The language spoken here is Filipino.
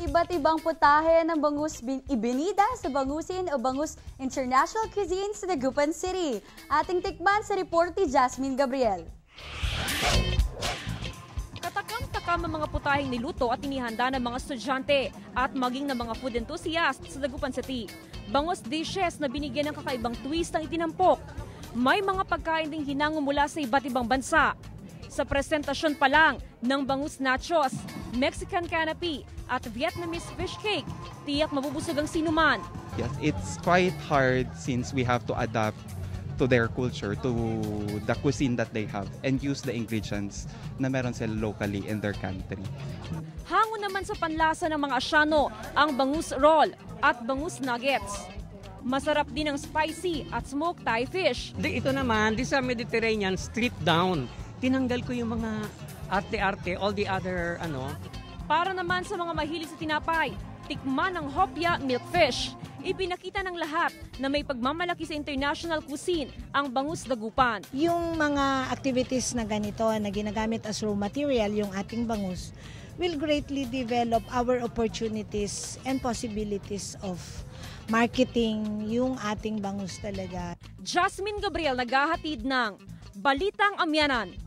Iba't ibang putahe ng bangus ibinida sa Bangusin o Bangus International Cuisine sa Dagupan City. Ating tikman sa report ni Jasmine Gabriel. Katakam-takam ang mga putaheng niluto at inihanda ng mga estudyante at maging ng mga food enthusiasts sa Dagupan City. Bangus dishes na binigyan ng kakaibang twist ang itinampok. May mga pagkain ding hinango mula sa iba't ibang bansa. Sa presentasyon pa lang ng bangus nachos, Mexican canapé at Vietnamese fish cake, tiyak mabubusog ang sinuman. Yes, it's quite hard since we have to adapt to their culture, to the cuisine that they have, and use the ingredients na meron sila locally in their country. Hango naman sa panlasa ng mga Asyano ang bangus roll at bangus nuggets. Masarap din ang spicy at smoked Thai fish. Ito naman, di sa Mediterranean, stripped down. Tinanggal ko yung mga arte-arte, all the other Para naman sa mga mahilig sa tinapay, tikman ng hopya milkfish. Ipinakita ng lahat na may pagmamalaki sa international cuisine ang bangus Dagupan. Yung mga activities na ganito na ginagamit as raw material, yung ating bangus, will greatly develop our opportunities and possibilities of marketing yung ating bangus talaga. Jasmine Gabriel naghahatid ng Balitang Amyanan.